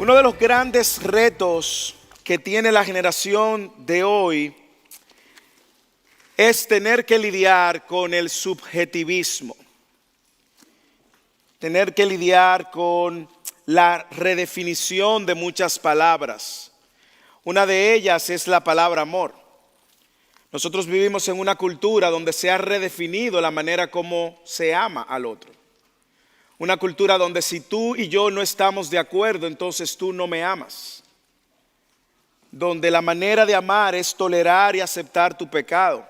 Uno de los grandes retos que tiene la generación de hoy es tener que lidiar con el subjetivismo, tener que lidiar con la redefinición de muchas palabras. Una de ellas es la palabra amor. Nosotros vivimos en una cultura donde se ha redefinido la manera como se ama al otro. Una cultura donde si tú y yo no estamos de acuerdo, entonces tú no me amas. Donde la manera de amar es tolerar y aceptar tu pecado.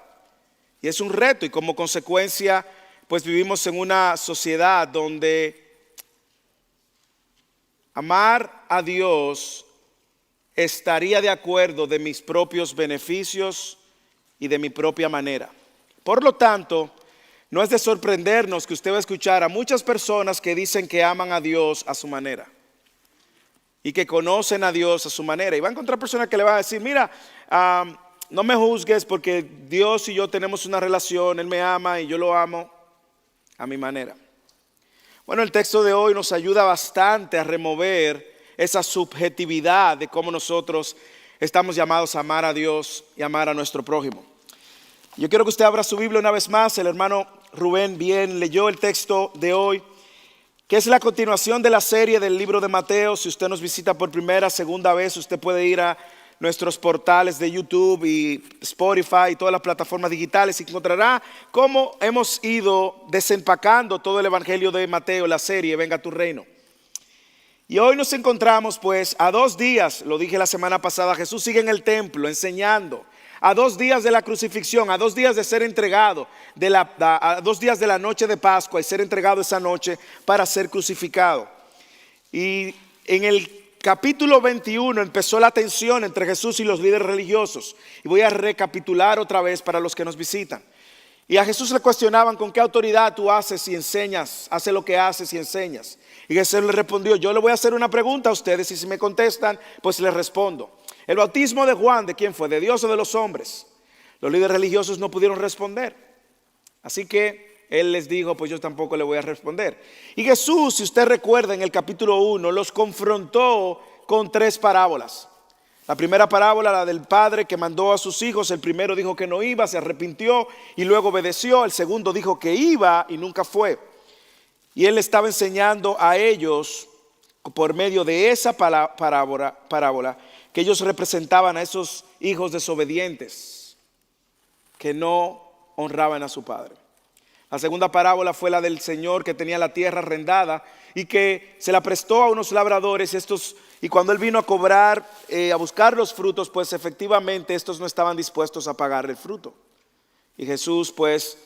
Y es un reto y como consecuencia, pues vivimos en una sociedad donde amar a Dios estaría de acuerdo de mis propios beneficios y de mi propia manera. Por lo tanto, no es de sorprendernos que usted va a escuchar a muchas personas que dicen que aman a Dios a su manera y que conocen a Dios a su manera. Y va a encontrar personas que le van a decir, mira, no me juzgues porque Dios y yo tenemos una relación, Él me ama y yo lo amo a mi manera. Bueno, el texto de hoy nos ayuda bastante a remover esa subjetividad de cómo nosotros estamos llamados a amar a Dios y amar a nuestro prójimo. Yo quiero que usted abra su Biblia una vez más. El hermano Rubén bien leyó el texto de hoy, que es la continuación de la serie del libro de Mateo. Si usted nos visita por primera, segunda vez, usted puede ir a nuestros portales de YouTube y Spotify y todas las plataformas digitales y encontrará cómo hemos ido desempacando todo el evangelio de Mateo, la serie Venga a tu reino. Y hoy nos encontramos pues a 2 días, lo dije la semana pasada, Jesús sigue en el templo enseñando. A 2 días de la crucifixión, a 2 días de ser entregado, a 2 días de la noche de Pascua y ser entregado esa noche para ser crucificado. Y en el capítulo 21 empezó la tensión entre Jesús y los líderes religiosos. Y voy a recapitular otra vez para los que nos visitan. Y a Jesús le cuestionaban con qué autoridad tú haces y enseñas, haces lo que haces y enseñas. Y Jesús le respondió, yo le voy a hacer una pregunta a ustedes y si me contestan, pues les respondo. El bautismo de Juan, ¿de quién fue? ¿De Dios o de los hombres? Los líderes religiosos no pudieron responder. Así que él les dijo, pues yo tampoco le voy a responder. Y Jesús, si usted recuerda en el capítulo 1, los confrontó con 3 parábolas. La primera parábola, la del padre que mandó a sus hijos. El primero dijo que no iba, se arrepintió y luego obedeció. El segundo dijo que iba y nunca fue. Y él estaba enseñando a ellos por medio de esa parábola que ellos representaban a esos hijos desobedientes que no honraban a su padre. La segunda parábola fue la del señor que tenía la tierra arrendada y que se la prestó a unos labradores y cuando él vino a cobrar, a buscar los frutos, pues efectivamente estos no estaban dispuestos a pagar el fruto. Y Jesús pues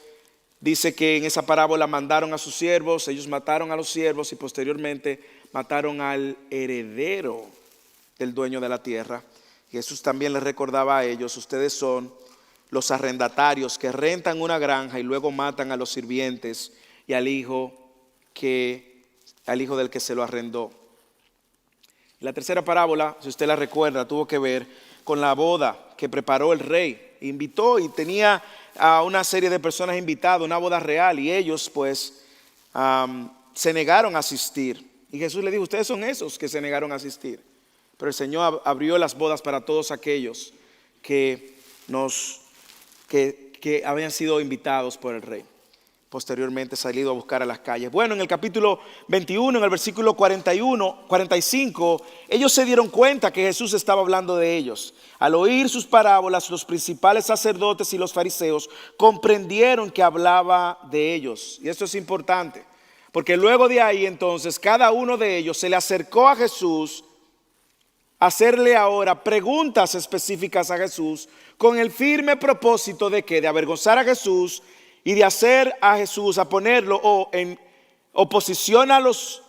dice que en esa parábola mandaron a sus siervos, ellos mataron a los siervos y posteriormente mataron al heredero del dueño de la tierra. Jesús también les recordaba a ellos, ustedes son los arrendatarios que rentan una granja y luego matan a los sirvientes y al hijo del que se lo arrendó. Y la tercera parábola, si usted la recuerda, tuvo que ver con la boda que preparó el rey. Invitó y tenía a una serie de personas invitadas, una boda real, y ellos pues se negaron a asistir. Y Jesús le dijo, ustedes son esos que se negaron a asistir. Pero el Señor abrió las bodas para todos aquellos que habían sido invitados por el rey. Posteriormente salido a buscar a las calles. Bueno, en el capítulo 21, en el versículo 45, ellos se dieron cuenta que Jesús estaba hablando de ellos. Al oír sus parábolas, los principales sacerdotes y los fariseos comprendieron que hablaba de ellos. Y esto es importante, porque luego de ahí entonces cada uno de ellos se le acercó a Jesús a hacerle ahora preguntas específicas a Jesús con el firme propósito de que de avergonzar a Jesús y de hacer a Jesús, a ponerlo en oposición a las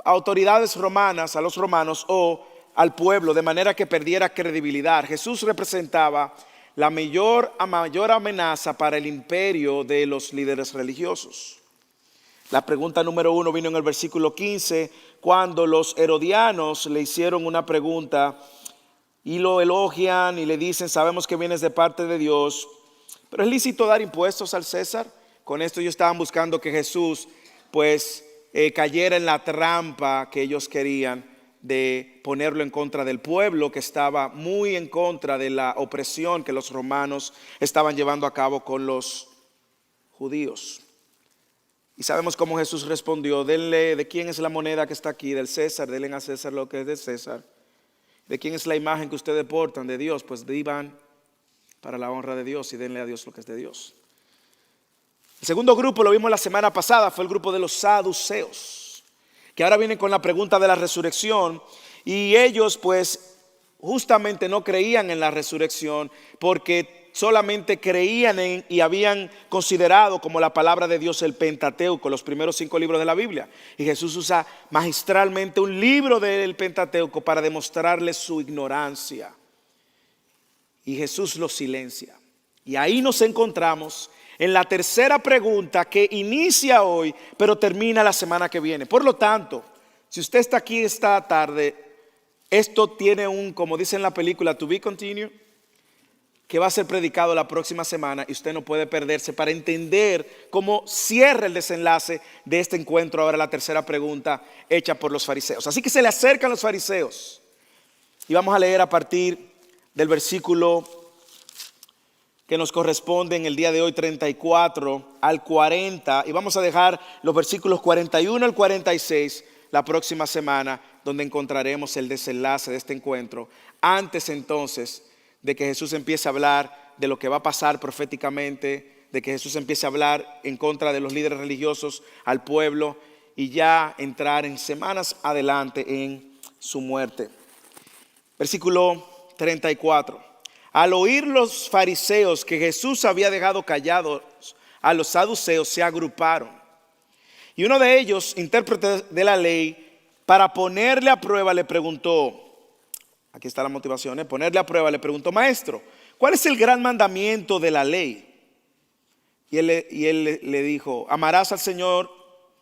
autoridades romanas, a los romanos o al pueblo, de manera que perdiera credibilidad. Jesús representaba la mayor amenaza para el imperio de los líderes religiosos. La pregunta número 1 vino en el versículo 15, cuando los herodianos le hicieron una pregunta y lo elogian y le dicen, sabemos que vienes de parte de Dios, pero ¿es lícito dar impuestos al César? Con esto ellos estaban buscando que Jesús pues cayera en la trampa que ellos querían de ponerlo en contra del pueblo que estaba muy en contra de la opresión que los romanos estaban llevando a cabo con los judíos. Y sabemos cómo Jesús respondió: denle, ¿de quién es la moneda que está aquí? Del César, denle a César lo que es de César. ¿De quién es la imagen que ustedes portan? De Dios, pues vivan para la honra de Dios y denle a Dios lo que es de Dios. El segundo grupo, lo vimos la semana pasada, fue el grupo de los saduceos, que ahora vienen con la pregunta de la resurrección, y ellos pues justamente no creían en la resurrección porque solamente creían en y habían considerado como la palabra de Dios el Pentateuco, los primeros 5 libros de la Biblia. Y Jesús usa magistralmente un libro del Pentateuco para demostrarles su ignorancia. Y Jesús los silencia. Y ahí nos encontramos en la tercera pregunta que inicia hoy, pero termina la semana que viene. Por lo tanto, si usted está aquí esta tarde, esto tiene un, como dice en la película, to be continued, que va a ser predicado la próxima semana y usted no puede perderse para entender cómo cierra el desenlace de este encuentro. Ahora la tercera pregunta hecha por los fariseos. Así que se le acercan los fariseos y vamos a leer a partir del versículo que nos corresponde en el día de hoy, 34 al 40, y vamos a dejar los versículos 41 al 46 la próxima semana, donde encontraremos el desenlace de este encuentro. Antes entonces de que Jesús empiece a hablar de lo que va a pasar proféticamente, de que Jesús empiece a hablar en contra de los líderes religiosos al pueblo y ya entrar en semanas adelante en su muerte. Versículo 34. Al oír los fariseos que Jesús había dejado callados a los saduceos, se agruparon. Y uno de ellos, intérprete de la ley, para ponerle a prueba le preguntó, aquí está la motivación, ponerle a prueba le preguntó: maestro, ¿cuál es el gran mandamiento de la ley? Y él le dijo: amarás al Señor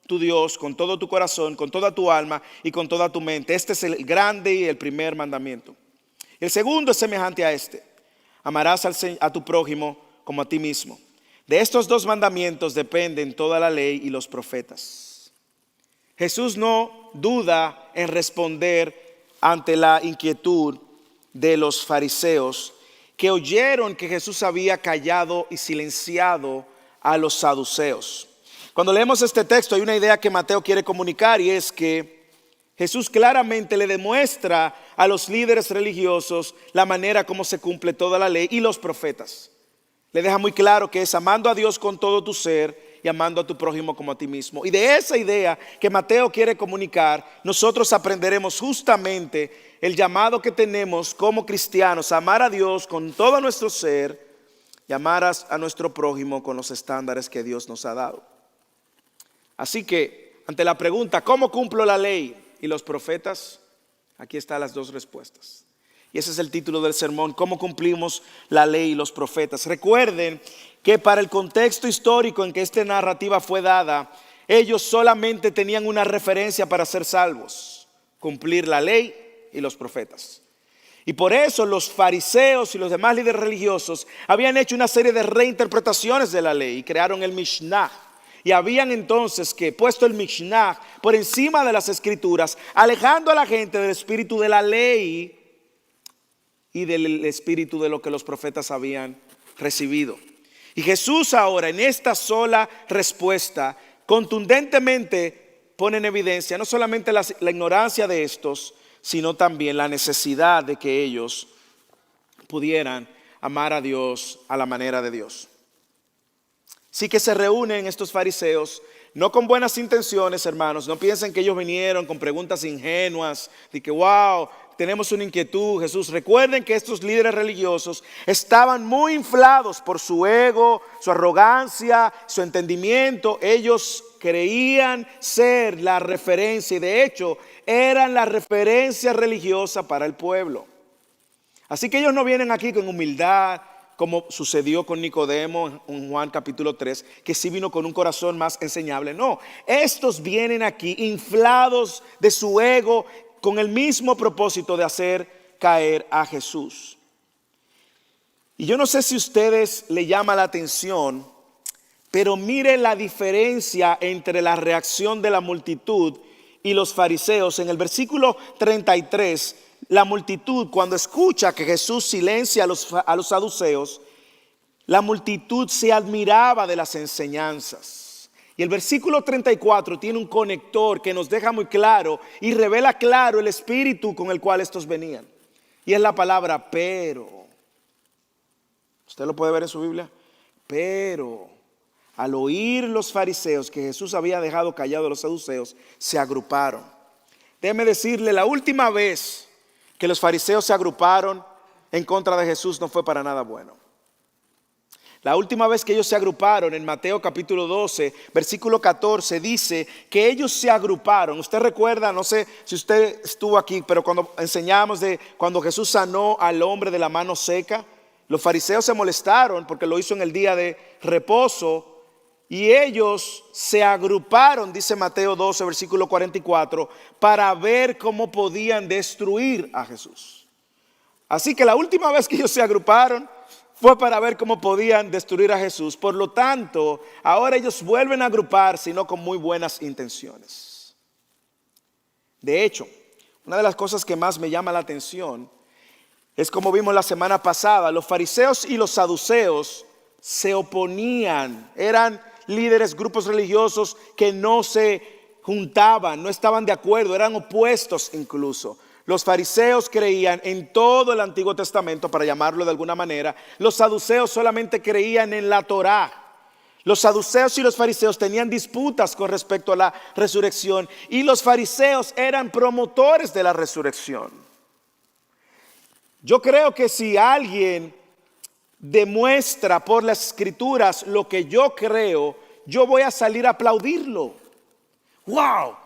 tu Dios con todo tu corazón, con toda tu alma y con toda tu mente. Este es el grande y el primer mandamiento. El segundo es semejante a este: amarás a tu prójimo como a ti mismo. De estos 2 mandamientos dependen toda la ley y los profetas. Jesús no duda en responder ante la inquietud de los fariseos, que oyeron que Jesús había callado y silenciado a los saduceos. Cuando leemos este texto hay una idea que Mateo quiere comunicar, y es que Jesús claramente le demuestra a los líderes religiosos la manera como se cumple toda la ley y los profetas. Le deja muy claro que es amando a Dios con todo tu ser y amando a tu prójimo como a ti mismo. Y de esa idea que Mateo quiere comunicar, nosotros aprenderemos justamente el llamado que tenemos como cristianos a amar a Dios con todo nuestro ser y amar a nuestro prójimo con los estándares que Dios nos ha dado. Así que, ante la pregunta, ¿cómo cumplo la ley y los profetas? Aquí están las 2 respuestas. Y ese es el título del sermón: ¿cómo cumplimos la ley y los profetas? Recuerden que para el contexto histórico en que esta narrativa fue dada, ellos solamente tenían una referencia para ser salvos: cumplir la ley y los profetas. Y por eso los fariseos y los demás líderes religiosos habían hecho una serie de reinterpretaciones de la ley y crearon el Mishnah. Y habían entonces que puesto el Mishnah por encima de las escrituras, alejando a la gente del espíritu de la ley y del espíritu de lo que los profetas habían recibido. Y Jesús ahora, en esta sola respuesta, contundentemente pone en evidencia no solamente la ignorancia de estos, sino también la necesidad de que ellos pudieran amar a Dios a la manera de Dios. Sí que se reúnen estos fariseos, no con buenas intenciones, hermanos. No piensen que ellos vinieron con preguntas ingenuas, de que wow, tenemos una inquietud, Jesús. Recuerden que estos líderes religiosos estaban muy inflados por su ego, su arrogancia, su entendimiento. Ellos creían ser la referencia y de hecho eran la referencia religiosa para el pueblo. Así que ellos no vienen aquí con humildad, como sucedió con Nicodemo en Juan capítulo 3, que sí vino con un corazón más enseñable. No, estos vienen aquí inflados de su ego con el mismo propósito de hacer caer a Jesús. Y yo no sé si a ustedes le llama la atención, pero mire la diferencia entre la reacción de la multitud y los fariseos, en el versículo 33, la multitud, cuando escucha que Jesús silencia a los saduceos, la multitud se admiraba de las enseñanzas. Y el versículo 34 tiene un conector que nos deja muy claro y revela claro el espíritu con el cual estos venían. Y es la palabra pero. ¿Usted lo puede ver en su Biblia? Pero al oír los fariseos que Jesús había dejado callados a los saduceos, se agruparon. Déjeme decirle, la última vez que los fariseos se agruparon en contra de Jesús no fue para nada bueno. La última vez que ellos se agruparon, en Mateo capítulo 12, versículo 14, dice que ellos se agruparon. Usted recuerda, no sé si usted estuvo aquí, pero cuando enseñamos de cuando Jesús sanó al hombre de la mano seca, los fariseos se molestaron porque lo hizo en el día de reposo y ellos se agruparon, dice Mateo 12, versículo 44, para ver cómo podían destruir a Jesús. Así que la última vez que ellos se agruparon fue para ver cómo podían destruir a Jesús. Por lo tanto, ahora ellos vuelven a agruparse, sino con muy buenas intenciones. De hecho, una de las cosas que más me llama la atención es como vimos la semana pasada, los fariseos y los saduceos se oponían, eran líderes, grupos religiosos que no se juntaban, no estaban de acuerdo, eran opuestos incluso. Los fariseos creían en todo el Antiguo Testamento, para llamarlo de alguna manera. Los saduceos solamente creían en la Torá. Los saduceos y los fariseos tenían disputas con respecto a la resurrección. Y los fariseos eran promotores de la resurrección. Yo creo que si alguien demuestra por las escrituras lo que yo creo, yo voy a salir a aplaudirlo. ¡Wow!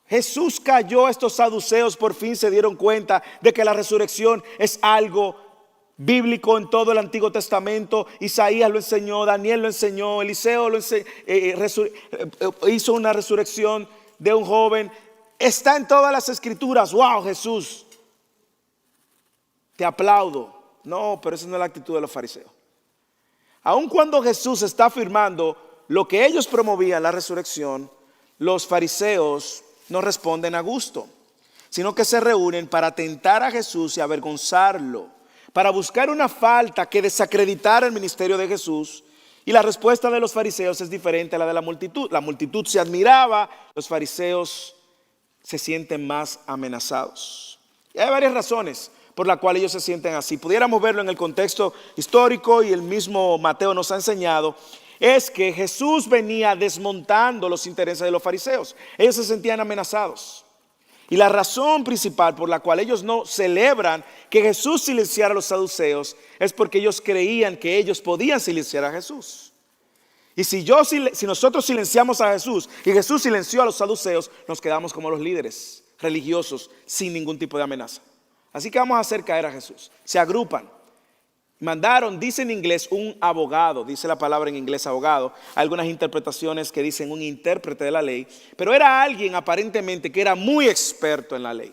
Jesús cayó, estos saduceos por fin se dieron cuenta de que la resurrección es algo bíblico en todo el Antiguo Testamento. Isaías lo enseñó, Daniel lo enseñó, Eliseo hizo una resurrección de un joven. Está en todas las escrituras. ¡Wow, Jesús! Te aplaudo. No, pero esa no es la actitud de los fariseos. Aun cuando Jesús está afirmando lo que ellos promovían, la resurrección, los fariseos no responden a gusto, sino que se reúnen para tentar a Jesús y avergonzarlo, para buscar una falta que desacreditara el ministerio de Jesús. Y la respuesta de los fariseos es diferente a la de la multitud. La multitud se admiraba, los fariseos se sienten más amenazados. Y hay varias razones por las cuales ellos se sienten así. Pudiéramos verlo en el contexto histórico y el mismo Mateo nos ha enseñado. Es que Jesús venía desmontando los intereses de los fariseos. Ellos se sentían amenazados. Y la razón principal por la cual ellos no celebran que Jesús silenciara a los saduceos es porque ellos creían que ellos podían silenciar a Jesús. Y si nosotros silenciamos a Jesús y Jesús silenció a los saduceos, nos quedamos como los líderes religiosos sin ningún tipo de amenaza. Así que vamos a hacer caer a Jesús. Se agrupan. Mandaron, dice en inglés, un abogado, dice la palabra en inglés abogado. Hay algunas interpretaciones que dicen un intérprete de la ley, pero era alguien aparentemente que era muy experto en la ley.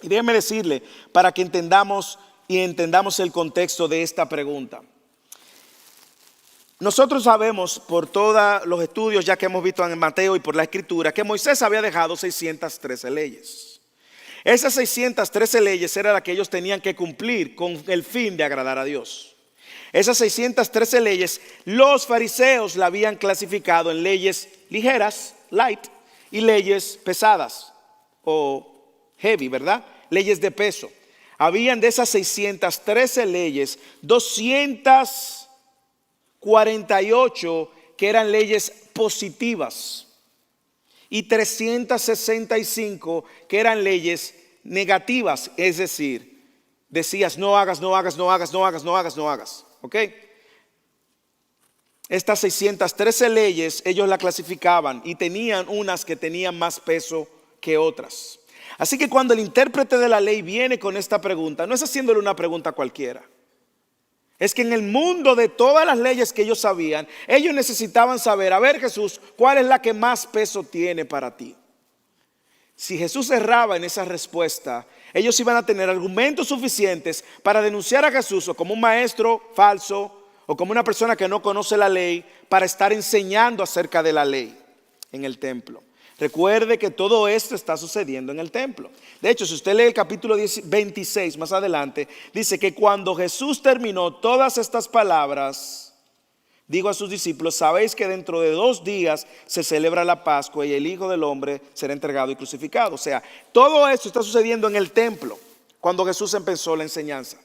Y déjeme decirle, para que entendamos el contexto de esta pregunta. Nosotros sabemos por todos los estudios ya que hemos visto en Mateo y por la Escritura que Moisés había dejado 613 leyes. Esas 613 leyes eran las que ellos tenían que cumplir con el fin de agradar a Dios. Esas 613 leyes, los fariseos la habían clasificado en leyes ligeras, light, y leyes pesadas o heavy, ¿verdad? Leyes de peso. Habían de esas 613 leyes, 248 que eran leyes positivas y 365 que eran leyes negativas, es decir, decías no hagas, no hagas, no hagas, no hagas, no hagas, no hagas, ¿ok? Estas 613 leyes ellos la clasificaban y tenían unas que tenían más peso que otras. Así que cuando el intérprete de la ley viene con esta pregunta, no es haciéndole una pregunta cualquiera. Es que en el mundo de todas las leyes que ellos sabían, ellos necesitaban saber, a ver Jesús, ¿cuál es la que más peso tiene para ti? Si Jesús erraba en esa respuesta, ellos iban a tener argumentos suficientes para denunciar a Jesús o como un maestro falso o como una persona que no conoce la ley para estar enseñando acerca de la ley en el templo. Recuerde que todo esto está sucediendo en el templo. De hecho, si usted lee el capítulo 26 más adelante, dice que cuando Jesús terminó todas estas palabras, dijo a sus discípulos: sabéis que dentro de 2 días se celebra la Pascua y el Hijo del Hombre será entregado y crucificado. O sea, todo esto está sucediendo en el templo cuando Jesús empezó la enseñanza.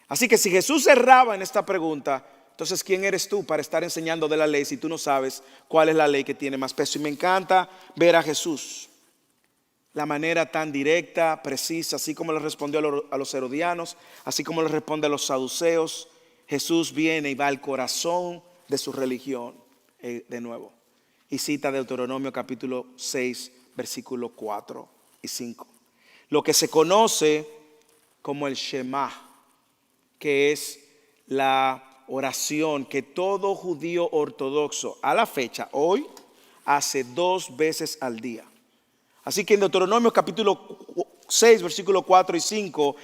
Así que si Jesús cerraba en esta pregunta, entonces ¿quién eres tú para estar enseñando de la ley si tú no sabes cuál es la ley que tiene más peso? Y me encanta ver a Jesús, la manera tan directa, precisa, así como le respondió a los herodianos, así como le responde a los saduceos. Jesús viene y va al corazón de su religión de nuevo. Y cita Deuteronomio capítulo 6, versículos 4 y 5. Lo que se conoce como el Shema, que es la oración que todo judío ortodoxo a la fecha, hoy, hace 2 veces al día. Así que en Deuteronomio capítulo 6, versículos 4 y 5,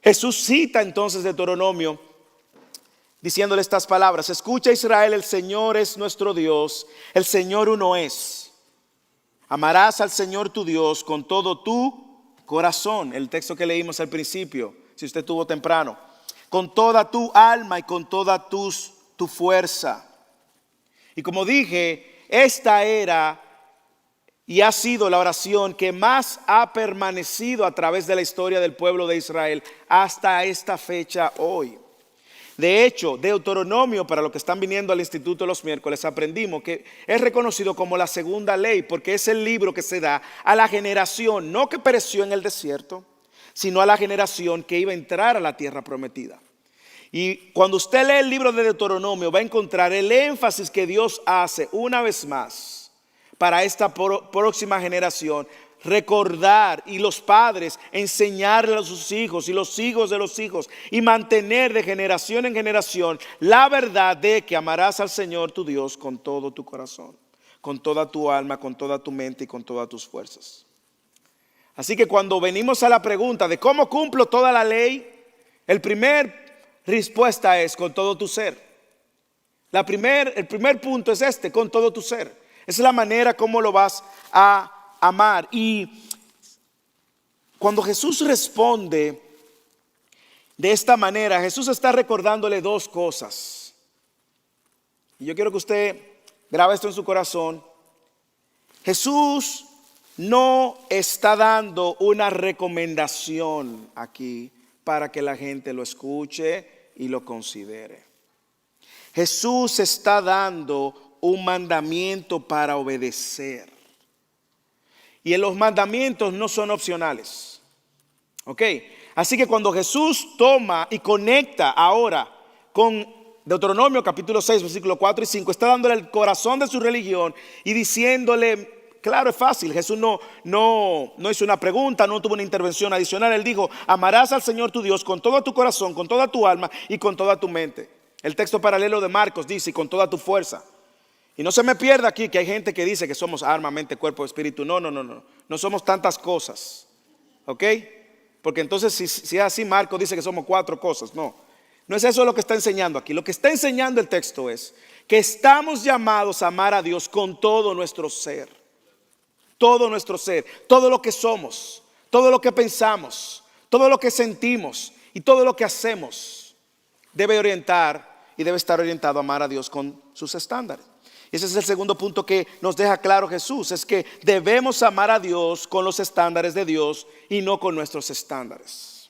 Jesús cita entonces Deuteronomio diciéndole estas palabras: escucha Israel, el Señor es nuestro Dios, el Señor uno es. Amarás al Señor tu Dios con todo tu corazón, el texto que leímos al principio, si usted estuvo temprano, con toda tu alma y con toda tu fuerza. Y como dije, esta era y ha sido la oración que más ha permanecido a través de la historia del pueblo de Israel hasta esta fecha hoy. De hecho, Deuteronomio, para los que están viniendo al instituto los miércoles, aprendimos que es reconocido como la segunda ley, porque es el libro que se da a la generación, no que pereció en el desierto, sino a la generación que iba a entrar a la tierra prometida. Y cuando usted lee el libro de Deuteronomio, va a encontrar el énfasis que Dios hace una vez más para esta próxima generación. Recordar, y los padres enseñarle a sus hijos y los hijos de los hijos, y mantener de generación en generación la verdad de que amarás al Señor tu Dios con todo tu corazón, con toda tu alma, con toda tu mente y con todas tus fuerzas. Así que cuando venimos a la pregunta de cómo cumplo toda la ley, el primer respuesta es con todo tu ser. El primer punto es con todo tu ser. Esa es la manera como lo vas a amar. Y cuando Jesús responde de esta manera, Jesús está recordándole 2 cosas. Y yo quiero que usted grabe esto en su corazón. Jesús no está dando una recomendación aquí para que la gente lo escuche y lo considere. Jesús está dando un mandamiento para obedecer. Y en los mandamientos no son opcionales. ¿Ok? Así que cuando Jesús toma y conecta ahora con Deuteronomio capítulo 6, versículos 4 y 5, está dándole el corazón de su religión y diciéndole, claro, es fácil. Jesús no hizo una pregunta, no tuvo una intervención adicional. Él dijo: amarás al Señor tu Dios con todo tu corazón, con toda tu alma y con toda tu mente. El texto paralelo de Marcos dice: y con toda tu fuerza. Y no se me pierda aquí que hay gente que dice que somos alma, mente, cuerpo, espíritu. No. No somos tantas cosas. ¿Ok? Porque entonces si es así, Marcos dice que somos 4 cosas. No es eso lo que está enseñando aquí. Lo que está enseñando el texto es que estamos llamados a amar a Dios con todo nuestro ser. Todo nuestro ser. Todo lo que somos. Todo lo que pensamos. Todo lo que sentimos. Y todo lo que hacemos debe orientar y debe estar orientado a amar a Dios con sus estándares. Ese es el segundo punto que nos deja claro Jesús, es que debemos amar a Dios con los estándares de Dios y no con nuestros estándares.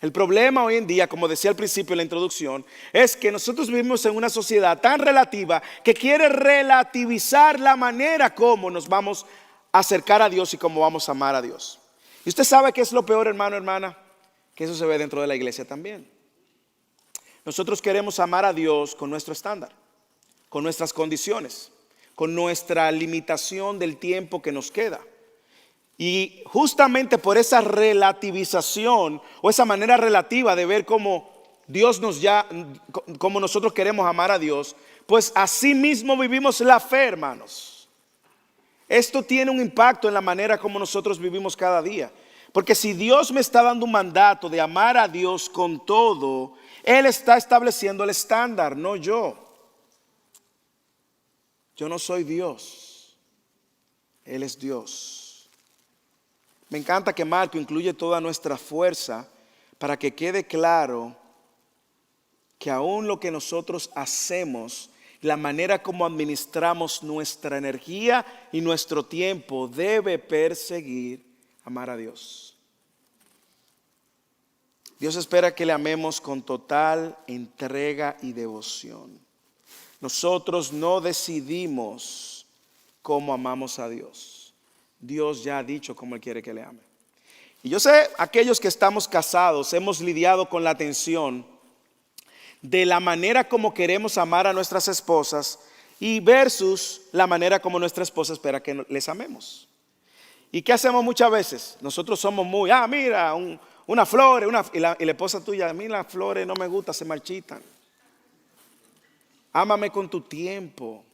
El problema hoy en día, como decía al principio en la introducción, es que nosotros vivimos en una sociedad tan relativa que quiere relativizar la manera como nos vamos a acercar a Dios y cómo vamos a amar a Dios. Y usted sabe qué es lo peor, hermano, hermana, que eso se ve dentro de la iglesia también. Nosotros queremos amar a Dios con nuestro estándar, con nuestras condiciones, con nuestra limitación del tiempo que nos queda. Y justamente por esa relativización o esa manera relativa de ver cómo Dios como nosotros queremos amar a Dios, pues así mismo vivimos la fe, hermanos. Esto tiene un impacto en la manera como nosotros vivimos cada día. Porque si Dios me está dando un mandato de amar a Dios con todo, Él está estableciendo el estándar, no yo. Yo no soy Dios. Él es Dios. Me encanta que Marco incluye toda nuestra fuerza para que quede claro que aún lo que nosotros hacemos, la manera como administramos nuestra energía y nuestro tiempo debe perseguir amar a Dios. Dios espera que le amemos con total entrega y devoción. Nosotros no decidimos cómo amamos a Dios. Dios ya ha dicho cómo Él quiere que le ame. Y yo sé, aquellos que estamos casados hemos lidiado con la tensión de la manera como queremos amar a nuestras esposas y versus la manera como nuestra esposa espera que les amemos. ¿Y qué hacemos muchas veces? Nosotros somos muy, mira, una flor, y la esposa tuya, a mí las flores no me gustan, se marchitan. Ámame con tu tiempo,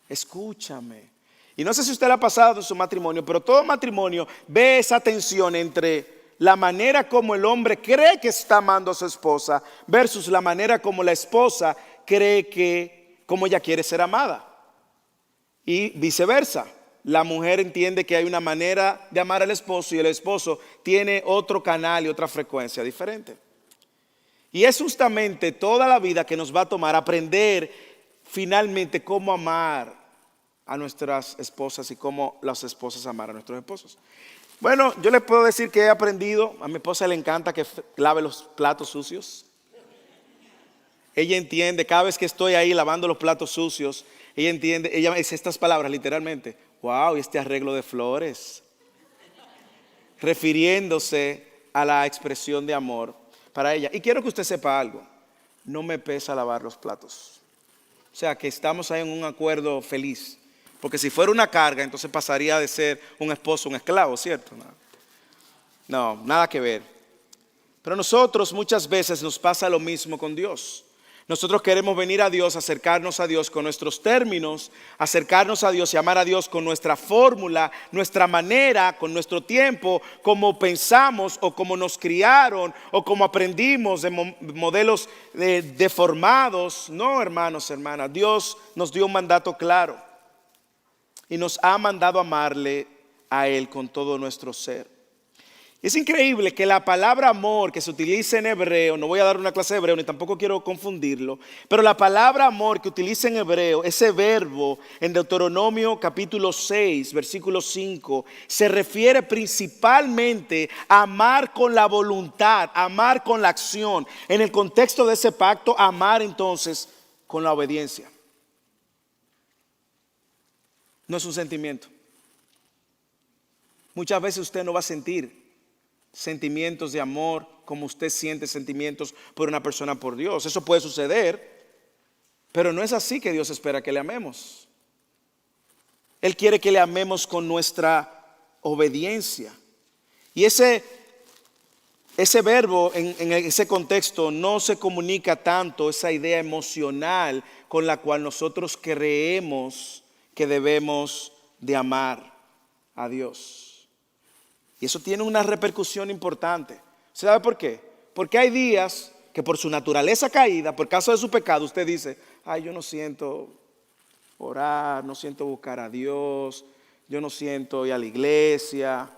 escúchame. Y no sé si usted le ha pasado en su matrimonio, pero todo matrimonio ve esa tensión entre la manera como el hombre cree que está amando a su esposa versus la manera como la esposa cree que, como ella quiere ser amada. Y viceversa. La mujer entiende que hay una manera de amar al esposo y el esposo tiene otro canal y otra frecuencia diferente. Y es justamente toda la vida que nos va a tomar aprender finalmente cómo amar a nuestras esposas y cómo las esposas amar a nuestros esposos. Bueno, yo les puedo decir que he aprendido, a mi esposa le encanta que lave los platos sucios. Ella entiende, cada vez que estoy ahí lavando los platos sucios, ella entiende, ella dice estas palabras literalmente, wow, este arreglo de flores, refiriéndose a la expresión de amor para ella. Y quiero que usted sepa algo, no me pesa lavar los platos. O sea, que estamos ahí en un acuerdo feliz. Porque si fuera una carga, entonces pasaría de ser un esposo un esclavo, ¿cierto? No, nada que ver. Pero nosotros muchas veces nos pasa lo mismo con Dios. Nosotros queremos venir a Dios, acercarnos a Dios con nuestros términos, acercarnos a Dios y amar a Dios con nuestra fórmula, nuestra manera, con nuestro tiempo, como pensamos o como nos criaron o como aprendimos de modelos deformados. No, hermanos, hermanas, Dios nos dio un mandato claro. Y nos ha mandado amarle a Él con todo nuestro ser. Es increíble que la palabra amor que se utiliza en hebreo, no voy a dar una clase de hebreo ni tampoco quiero confundirlo, pero la palabra amor que utiliza en hebreo, ese verbo en Deuteronomio capítulo 6, versículo 5, se refiere principalmente a amar con la voluntad, amar con la acción. En el contexto de ese pacto, amar entonces con la obediencia. No es un sentimiento. Muchas veces usted no va a sentir sentimientos de amor como usted siente sentimientos por una persona por Dios. Eso puede suceder, pero no es así que Dios espera que le amemos. Él quiere que le amemos con nuestra obediencia. Y ese verbo en ese contexto no se comunica tanto esa idea emocional con la cual nosotros creemos que debemos de amar a Dios. Y eso tiene una repercusión importante. ¿Sabe por qué? Porque hay días que por su naturaleza caída, por causa de su pecado, usted dice, yo no siento orar, no siento buscar a Dios, yo no siento ir a la iglesia,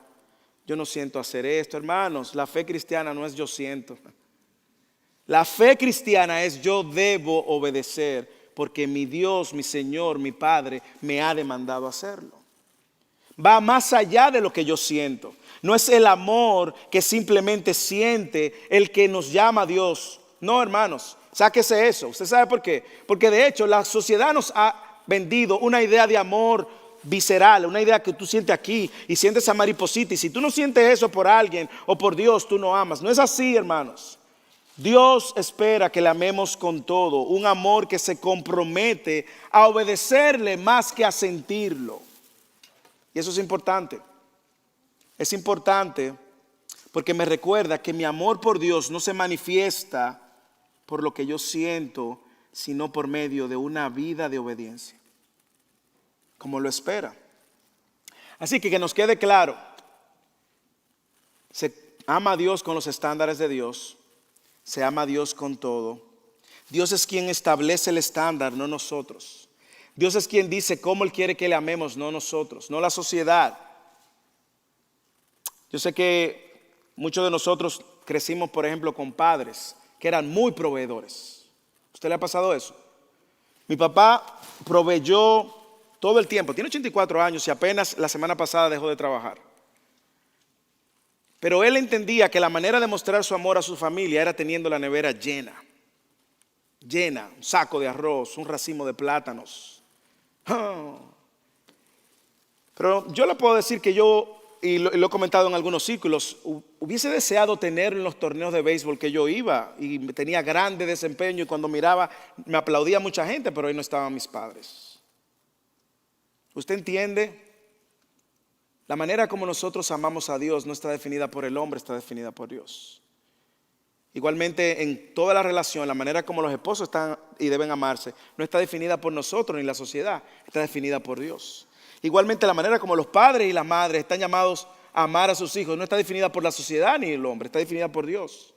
yo no siento hacer esto. Hermanos, la fe cristiana no es yo siento. La fe cristiana es yo debo obedecer. Porque mi Dios, mi Señor, mi Padre me ha demandado hacerlo. Va más allá de lo que yo siento. No es el amor que simplemente siente el que nos llama a Dios. No, hermanos, sáquese eso. ¿Usted sabe por qué? Porque de hecho la sociedad nos ha vendido una idea de amor visceral, una idea que tú sientes aquí y sientes esa mariposita. Y si tú no sientes eso por alguien o por Dios, tú no amas. No es así, hermanos. Dios espera que le amemos con todo, un amor que se compromete a obedecerle más que a sentirlo. Y eso es importante. Es importante porque me recuerda que mi amor por Dios no se manifiesta por lo que yo siento, sino por medio de una vida de obediencia, como lo espera. Así que nos quede claro, se ama a Dios con los estándares de Dios. Se ama a Dios con todo. Dios es quien establece el estándar, no nosotros. Dios es quien dice cómo Él quiere que le amemos, no nosotros, no la sociedad. Yo sé que muchos de nosotros crecimos, por ejemplo, con padres que eran muy proveedores. ¿A usted le ha pasado eso? Mi papá proveyó todo el tiempo. Tiene 84 años y apenas la semana pasada dejó de trabajar. Pero él entendía que la manera de mostrar su amor a su familia era teniendo la nevera llena. Llena, un saco de arroz, un racimo de plátanos. Pero yo le puedo decir que yo, y lo he comentado en algunos círculos, hubiese deseado tenerlo en los torneos de béisbol que yo iba y tenía grande desempeño y cuando miraba me aplaudía mucha gente, pero ahí no estaban mis padres. ¿Usted entiende? La manera como nosotros amamos a Dios no está definida por el hombre, está definida por Dios. Igualmente en toda la relación, la manera como los esposos están y deben amarse no está definida por nosotros ni la sociedad, está definida por Dios. Igualmente la manera como los padres y las madres están llamados a amar a sus hijos no está definida por la sociedad ni el hombre, está definida por Dios.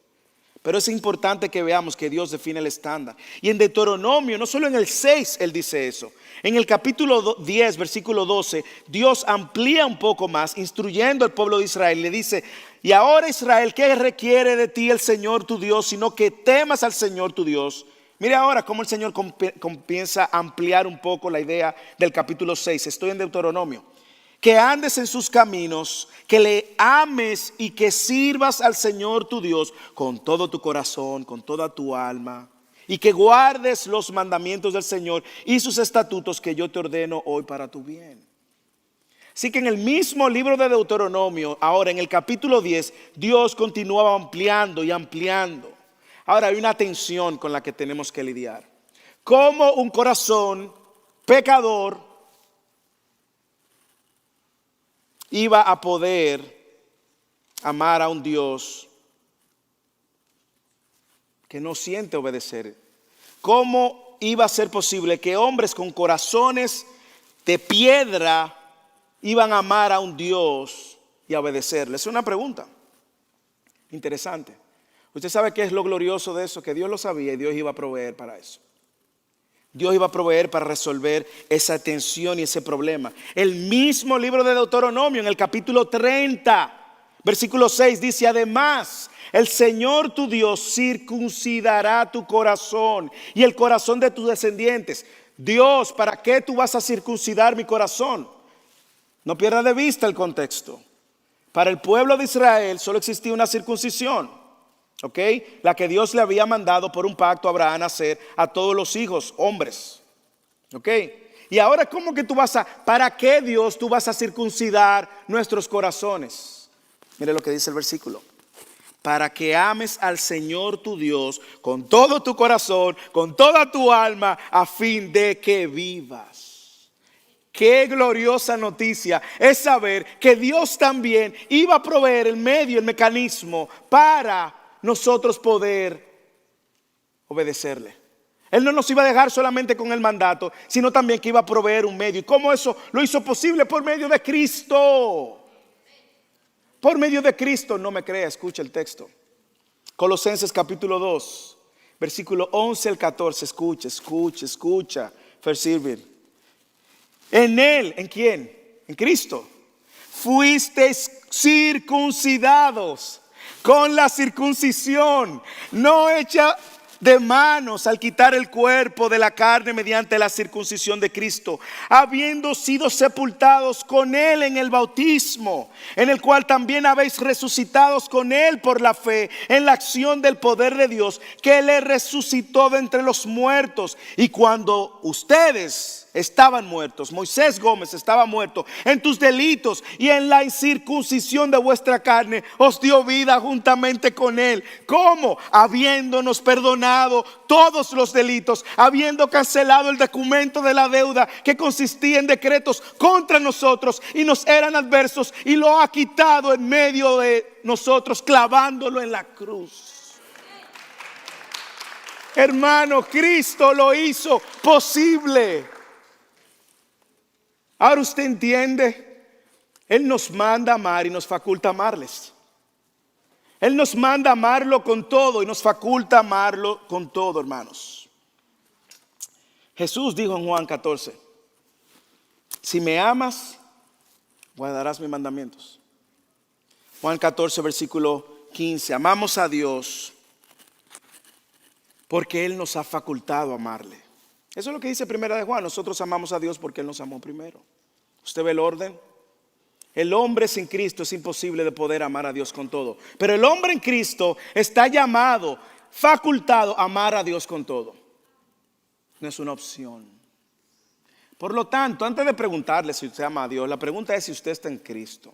Pero es importante que veamos que Dios define el estándar. Y en Deuteronomio, no solo en el 6 Él dice eso. En el capítulo 10, versículo 12, Dios amplía un poco más, instruyendo al pueblo de Israel. Le dice, y ahora Israel, ¿qué requiere de ti el Señor tu Dios? Sino que temas al Señor tu Dios. Mire ahora cómo el Señor comienza a ampliar un poco la idea del capítulo 6. Estoy en Deuteronomio. Que andes en sus caminos, que le ames y que sirvas al Señor tu Dios con todo tu corazón, con toda tu alma, y que guardes los mandamientos del Señor y sus estatutos que yo te ordeno hoy para tu bien. Así que en el mismo libro de Deuteronomio, ahora en el capítulo 10, Dios continuaba ampliando y ampliando. Ahora hay una tensión con la que tenemos que lidiar. Como un corazón pecador iba a poder amar a un Dios que no siente obedecer? ¿Cómo iba a ser posible que hombres con corazones de piedra iban a amar a un Dios y a obedecerle? Es una pregunta interesante. Usted sabe qué es lo glorioso de eso, que Dios lo sabía y Dios iba a proveer para eso. Dios iba a proveer para resolver esa tensión y ese problema. El mismo libro de Deuteronomio en el capítulo 30, versículo 6 dice, además, el Señor tu Dios circuncidará tu corazón y el corazón de tus descendientes. Dios, ¿para qué tú vas a circuncidar mi corazón? No pierdas de vista el contexto. Para el pueblo de Israel solo existía una circuncisión. ¿Ok? La que Dios le había mandado por un pacto a Abraham hacer a todos los hijos, hombres. ¿Ok? Y ahora, ¿cómo que para qué Dios tú vas a circuncidar nuestros corazones? Mire lo que dice el versículo. Para que ames al Señor tu Dios con todo tu corazón, con toda tu alma, a fin de que vivas. Qué gloriosa noticia es saber que Dios también iba a proveer el medio, el mecanismo para nosotros poder obedecerle. Él no nos iba a dejar solamente con el mandato, sino también que iba a proveer un medio. ¿Y cómo eso lo hizo posible? Por medio de Cristo. Por medio de Cristo. No me crea, escucha el texto. Colosenses capítulo 2, versículo 11 al 14. Escucha. First Irving. En Él, ¿en quién? En Cristo. Fuisteis circuncidados con la circuncisión no hecha de manos al quitar el cuerpo de la carne mediante la circuncisión de Cristo, habiendo sido sepultados con Él en el bautismo, en el cual también habéis resucitados con Él por la fe en la acción del poder de Dios que le resucitó de entre los muertos. Y cuando ustedes estaban muertos, Moisés Gómez estaba muerto en tus delitos y en la incircuncisión de vuestra carne, os dio vida juntamente con Él. ¿Cómo? Habiéndonos perdonado todos los delitos, habiendo cancelado el documento de la deuda que consistía en decretos contra nosotros y nos eran adversos, y lo ha quitado en medio de nosotros, clavándolo en la cruz. Hermano, Cristo lo hizo posible. Ahora usted entiende, Él nos manda a amar y nos faculta amarles. Él nos manda a amarlo con todo y nos faculta amarlo con todo, hermanos. Jesús dijo en Juan 14, si me amas, guardarás mis mandamientos. Juan 14, versículo 15, amamos a Dios porque Él nos ha facultado a amarle. Eso es lo que dice Primera de Juan, nosotros amamos a Dios porque Él nos amó primero. ¿Usted ve el orden? El hombre sin Cristo es imposible de poder amar a Dios con todo. Pero el hombre en Cristo está llamado, facultado a amar a Dios con todo. No es una opción. Por lo tanto, antes de preguntarle si usted ama a Dios, la pregunta es si usted está en Cristo.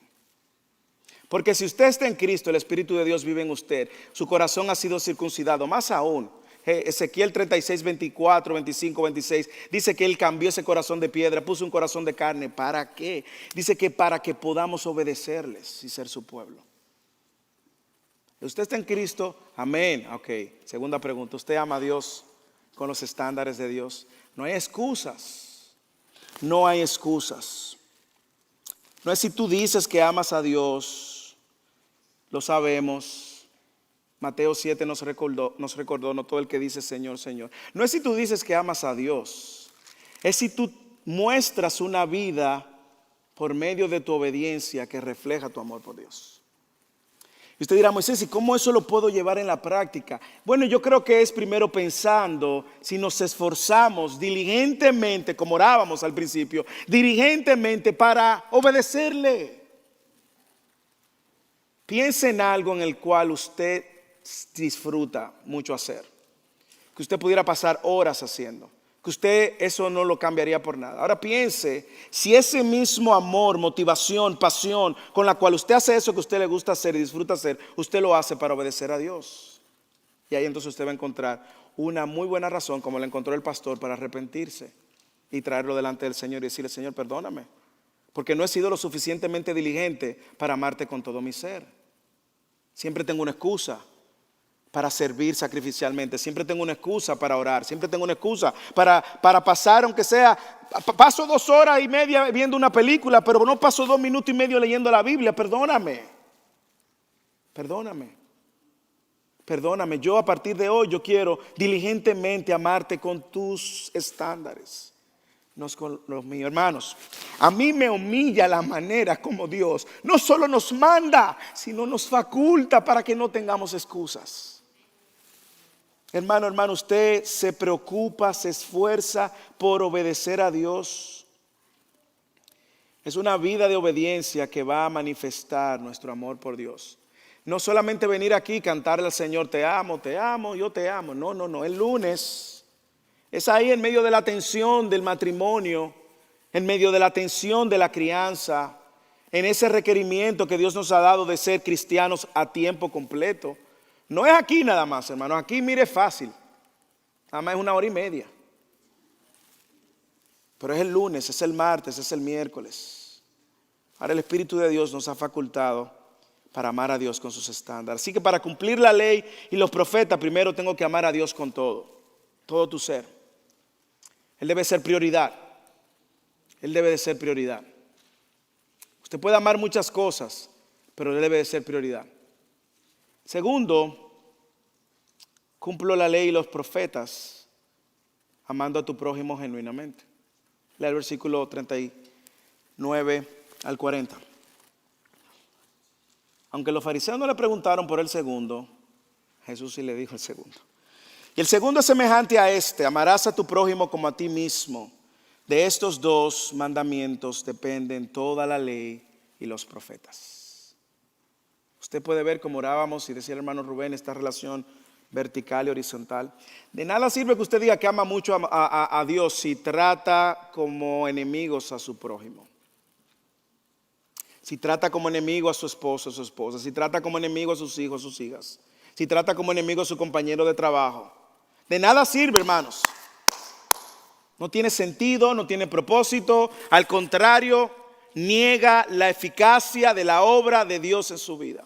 Porque si usted está en Cristo, el Espíritu de Dios vive en usted. Su corazón ha sido circuncidado. Más aún, Ezequiel 36, 24, 25, 26 dice que Él cambió ese corazón de piedra, puso un corazón de carne. ¿Para qué? Dice que para que podamos obedecerles y ser su pueblo. ¿Usted está en Cristo? Amén. Ok, segunda pregunta. ¿Usted ama a Dios con los estándares de Dios? No hay excusas. No hay excusas. No es si tú dices que amas a Dios, lo sabemos. Mateo 7 nos recordó, no todo el que dice Señor, Señor. No es si tú dices que amas a Dios, es si tú muestras una vida por medio de tu obediencia que refleja tu amor por Dios. Y usted dirá, Moisés, ¿y cómo eso lo puedo llevar en la práctica? Bueno, yo creo que es primero pensando, si nos esforzamos diligentemente, como orábamos al principio, diligentemente para obedecerle. Piense en algo en el cual usted disfruta mucho hacer, que usted pudiera pasar horas haciendo, que usted eso no lo cambiaría por nada. Ahora piense si ese mismo amor, motivación, pasión con la cual usted hace eso que a usted le gusta hacer y disfruta hacer, usted lo hace para obedecer a Dios. Y ahí entonces usted va a encontrar una muy buena razón, como la encontró el pastor, para arrepentirse y traerlo delante del Señor y decirle, Señor, perdóname, porque no he sido lo suficientemente diligente para amarte con todo mi ser. Siempre tengo una excusa para servir sacrificialmente. Siempre tengo una excusa para orar. Siempre tengo una excusa para pasar, aunque sea, paso 2 horas y media viendo una película, pero no paso 2 minutos y medio leyendo la Biblia. Perdóname. Perdóname. Perdóname. Yo a partir de hoy yo quiero diligentemente amarte con tus estándares. No con los míos, hermanos. A mí me humilla la manera como Dios no solo nos manda, sino nos faculta para que no tengamos excusas. Hermano, usted se preocupa, se esfuerza por obedecer a Dios. Es una vida de obediencia que va a manifestar nuestro amor por Dios. No solamente venir aquí y cantarle al Señor, te amo, yo te amo. No, el lunes es ahí en medio de la tensión del matrimonio, en medio de la tensión de la crianza, en ese requerimiento que Dios nos ha dado de ser cristianos a tiempo completo. No es aquí nada más, hermano. Aquí mire fácil. Nada más es 1 hora y media. Pero es el lunes, es el martes, es el miércoles. Ahora el Espíritu de Dios nos ha facultado para amar a Dios con sus estándares. Así que para cumplir la ley y los profetas, primero tengo que amar a Dios con todo tu ser. Él debe ser prioridad. Él debe de ser prioridad. Usted puede amar muchas cosas, pero Él debe de ser prioridad. Segundo, cumplo la ley y los profetas amando a tu prójimo genuinamente. Lea el versículo 39 al 40. Aunque los fariseos no le preguntaron por el segundo, Jesús sí le dijo el segundo. Y el segundo es semejante a este: amarás a tu prójimo como a ti mismo. De estos 2 mandamientos dependen toda la ley y los profetas. Usted puede ver como orábamos y decía el hermano Rubén, esta relación vertical y horizontal. De nada sirve que usted diga que ama mucho a Dios si trata como enemigos a su prójimo. Si trata como enemigo a su esposo, a su esposa. Si trata como enemigo a sus hijos, a sus hijas. Si trata como enemigo a su compañero de trabajo. De nada sirve, hermanos. No tiene sentido, no tiene propósito. Al contrario, niega la eficacia de la obra de Dios en su vida.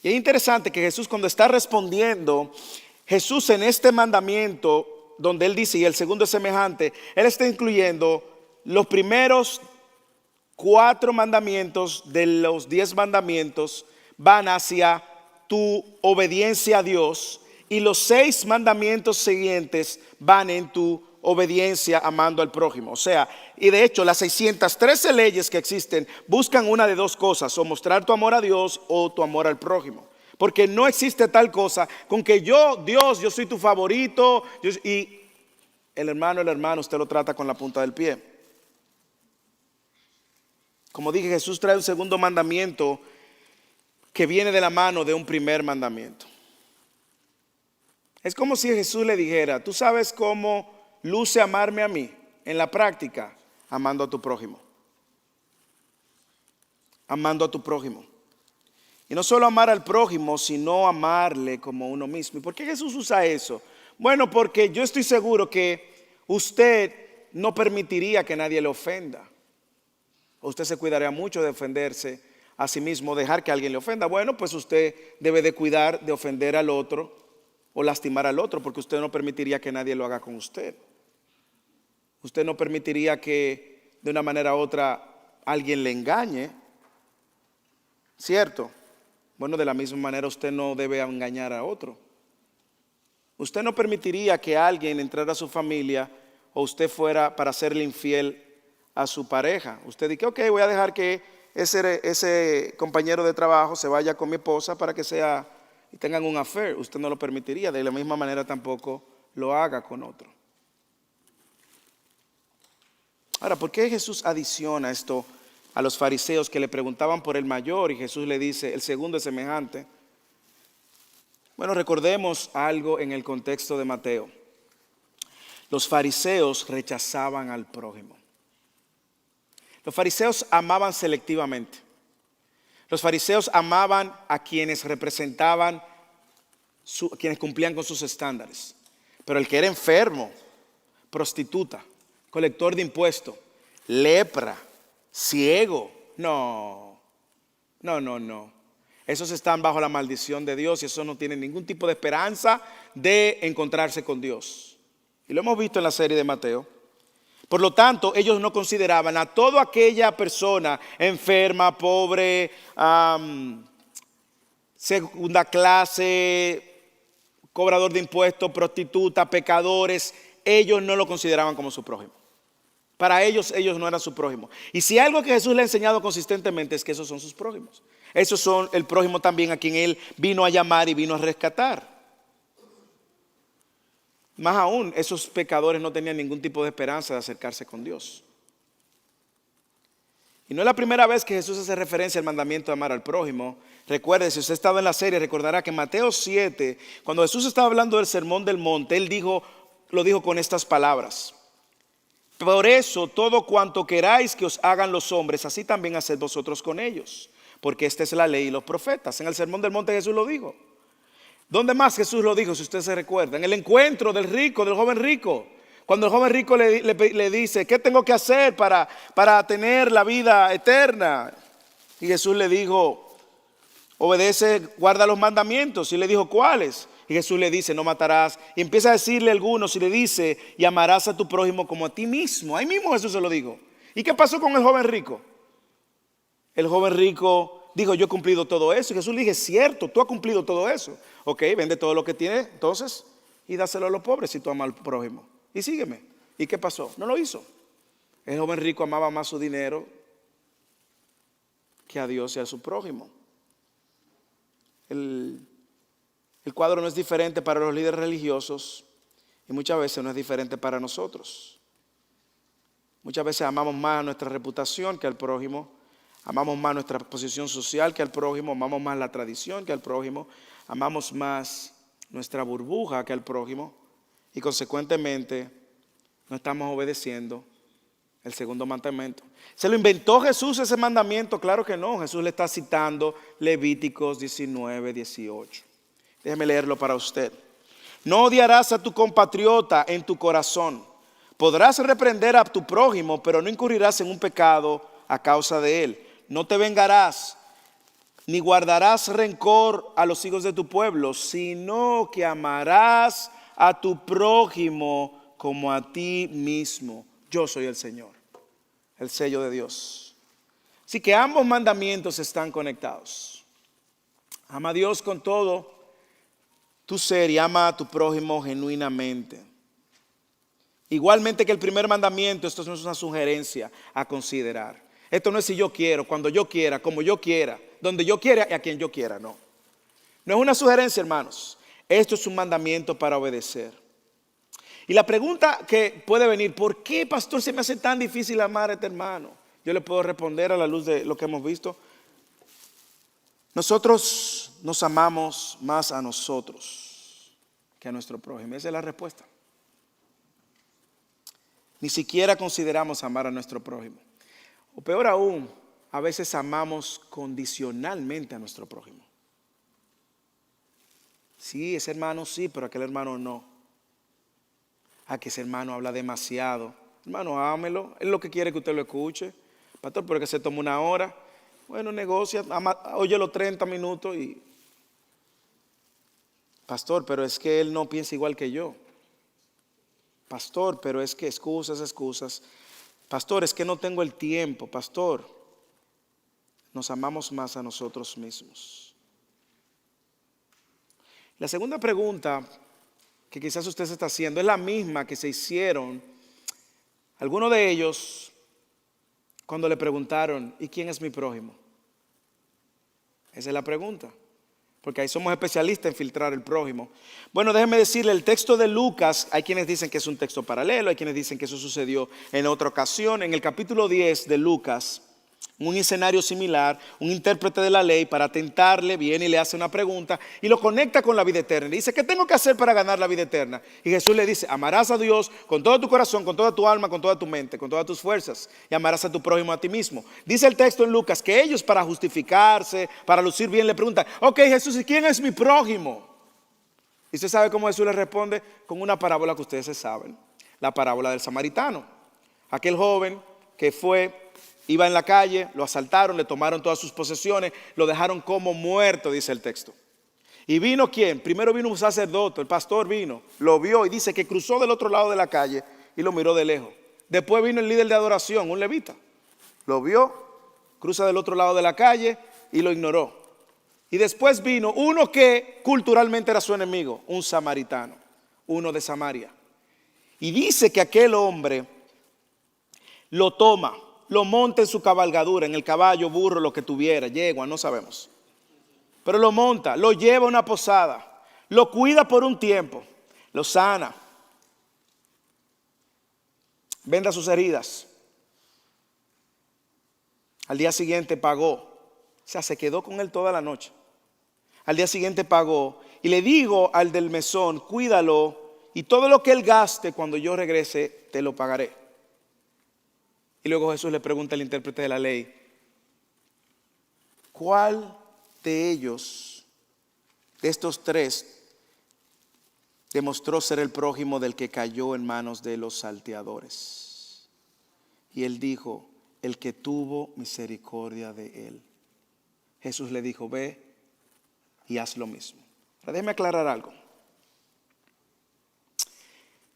Y es interesante que Jesús, cuando está respondiendo, Jesús en este mandamiento, donde Él dice, y el segundo es semejante, Él está incluyendo los primeros 4 mandamientos de los 10 mandamientos van hacia tu obediencia a Dios, y los 6 mandamientos siguientes van en tu obediencia amando al prójimo. O sea, y de hecho las 613 leyes que existen buscan una de 2 cosas, o mostrar tu amor a Dios o tu amor al prójimo. Porque no existe tal cosa con que Dios, yo soy tu favorito, y el hermano, usted lo trata con la punta del pie. Como dije, Jesús trae un segundo mandamiento que viene de la mano de un primer mandamiento. Es como si Jesús le dijera, tú sabes cómo luce amarme a mí en la práctica, amando a tu prójimo. Amando a tu prójimo. Y no solo amar al prójimo, sino amarle como uno mismo. ¿Y por qué Jesús usa eso? Bueno, porque yo estoy seguro que usted no permitiría que nadie le ofenda. Usted se cuidaría mucho de ofenderse a sí mismo, dejar que alguien le ofenda. Bueno, pues usted debe de cuidar de ofender al otro o lastimar al otro, porque usted no permitiría que nadie lo haga con usted. Usted no permitiría que de una manera u otra alguien le engañe, ¿cierto? Bueno, de la misma manera usted no debe engañar a otro. Usted no permitiría que alguien entrara a su familia o usted fuera para serle infiel a su pareja. Usted dice, ok, voy a dejar que ese compañero de trabajo se vaya con mi esposa para que y tengan un affair. Usted no lo permitiría, de la misma manera tampoco lo haga con otro. Ahora, ¿por qué Jesús adiciona esto a los fariseos que le preguntaban por el mayor y Jesús le dice, el segundo es semejante? Bueno, recordemos algo en el contexto de Mateo. Los fariseos rechazaban al prójimo. Los fariseos amaban selectivamente. Los fariseos amaban a quienes representaban, quienes cumplían con sus estándares. Pero el que era enfermo, prostituta, colector de impuestos, lepra, ciego, no. Esos están bajo la maldición de Dios y esos no tienen ningún tipo de esperanza de encontrarse con Dios. Y lo hemos visto en la serie de Mateo. Por lo tanto, ellos no consideraban a toda aquella persona enferma, pobre, segunda clase, cobrador de impuestos, prostituta, pecadores, ellos no lo consideraban como su prójimo. Para ellos no eran su prójimo. Y si algo que Jesús le ha enseñado consistentemente es que esos son sus prójimos. Esos son el prójimo también a quien Él vino a llamar y vino a rescatar. Más aún, esos pecadores no tenían ningún tipo de esperanza de acercarse con Dios. Y no es la primera vez que Jesús hace referencia al mandamiento de amar al prójimo. Recuerde, si usted ha estado en la serie, recordará que en Mateo 7, cuando Jesús estaba hablando del sermón del monte, Él lo dijo con estas palabras. Por eso, todo cuanto queráis que os hagan los hombres, así también haced vosotros con ellos. Porque esta es la ley y los profetas. En el sermón del monte Jesús lo dijo. ¿Dónde más Jesús lo dijo, si usted se recuerda? En el encuentro del joven rico. Cuando el joven rico le dice, ¿qué tengo que hacer para tener la vida eterna? Y Jesús le dijo, obedece, guarda los mandamientos. Y le dijo, ¿cuáles? Y Jesús le dice, no matarás. Y empieza a decirle algunos y le dice, y amarás a tu prójimo como a ti mismo. Ahí mismo Jesús se lo dijo. ¿Y qué pasó con el joven rico? El joven rico dijo, yo he cumplido todo eso. Y Jesús le dije, cierto, tú has cumplido todo eso. Ok, vende todo lo que tienes entonces y dáselo a los pobres si tú amas al prójimo. Y sígueme. ¿Y qué pasó? No lo hizo. El joven rico amaba más su dinero que a Dios y a su prójimo. El cuadro no es diferente para los líderes religiosos y muchas veces no es diferente para nosotros. Muchas veces amamos más nuestra reputación que al prójimo. Amamos más nuestra posición social que al prójimo, amamos más la tradición que al prójimo, amamos más nuestra burbuja que al prójimo y consecuentemente no estamos obedeciendo el segundo mandamiento. ¿Se lo inventó Jesús ese mandamiento? Claro que no, Jesús le está citando Levíticos 19, 18. Déjeme leerlo para usted. No odiarás a tu compatriota en tu corazón. Podrás reprender a tu prójimo, pero no incurrirás en un pecado a causa de él. No te vengarás, ni guardarás rencor a los hijos de tu pueblo, sino que amarás a tu prójimo como a ti mismo. Yo soy el Señor, el sello de Dios. Así que ambos mandamientos están conectados. Ama a Dios con todo tu ser y ama a tu prójimo genuinamente. Igualmente que el primer mandamiento, esto no es una sugerencia a considerar. Esto no es si yo quiero, cuando yo quiera, como yo quiera, donde yo quiera y a quien yo quiera, no. No es una sugerencia, hermanos. Esto es un mandamiento para obedecer. Y la pregunta que puede venir, ¿por qué, pastor, se me hace tan difícil amar a este hermano? Yo le puedo responder a la luz de lo que hemos visto. Nosotros nos amamos más a nosotros que a nuestro prójimo. Esa es la respuesta. Ni siquiera consideramos amar a nuestro prójimo. O peor aún, a veces amamos condicionalmente a nuestro prójimo. Sí, ese hermano sí, pero aquel hermano no. Que ese hermano habla demasiado. Hermano, ámelo. Él lo que quiere que usted lo escuche. Pastor, pero que se tome una hora. Bueno, negocia, oye los 30 minutos y... Pastor, pero es que él no piensa igual que yo. Pastor, pero es que excusas. Pastor, es que no tengo el tiempo. Pastor, nos amamos más a nosotros mismos. La segunda pregunta que quizás usted se está haciendo es la misma que se hicieron algunos de ellos cuando le preguntaron, ¿y quién es mi prójimo? Esa es la pregunta, porque ahí somos especialistas en filtrar el prójimo. Bueno, déjeme decirle, el texto de Lucas, hay quienes dicen que es un texto paralelo, hay quienes dicen que eso sucedió en otra ocasión. En el capítulo 10 de Lucas, un escenario similar, un intérprete de la ley para tentarle viene y le hace una pregunta y lo conecta con la vida eterna. Le dice, ¿qué tengo que hacer para ganar la vida eterna? Y Jesús le dice, amarás a Dios con todo tu corazón, con toda tu alma, con toda tu mente, con todas tus fuerzas, y amarás a tu prójimo a ti mismo. Dice el texto en Lucas que ellos, para justificarse, para lucir bien, le preguntan, ok, Jesús, ¿y quién es mi prójimo? Y usted sabe cómo Jesús le responde, con una parábola que ustedes se saben, la parábola del samaritano. Aquel joven que iba en la calle, lo asaltaron, le tomaron todas sus posesiones, lo dejaron como muerto, dice el texto. ¿Y vino quién? Primero vino un sacerdote, el pastor vino, lo vio y dice que cruzó del otro lado de la calle y lo miró de lejos. Después vino el líder de adoración, un levita, lo vio, cruza del otro lado de la calle y lo ignoró. Y después vino uno que culturalmente era su enemigo, un samaritano, uno de Samaria. Y dice que aquel hombre lo toma, lo monta en su cabalgadura, en el caballo, burro, lo que tuviera, yegua, no sabemos. Pero lo monta, lo lleva a una posada, lo cuida por un tiempo, lo sana, venda sus heridas. Al día siguiente pagó, o sea, se quedó con él toda la noche. Al día siguiente pagó y le digo al del mesón, cuídalo y todo lo que él gaste cuando yo regrese te lo pagaré. Y luego Jesús le pregunta al intérprete de la ley, ¿cuál de ellos, de estos tres, demostró ser el prójimo del que cayó en manos de los salteadores? Y él dijo, el que tuvo misericordia de él. Jesús le dijo, ve y haz lo mismo. Ahora déjeme aclarar algo.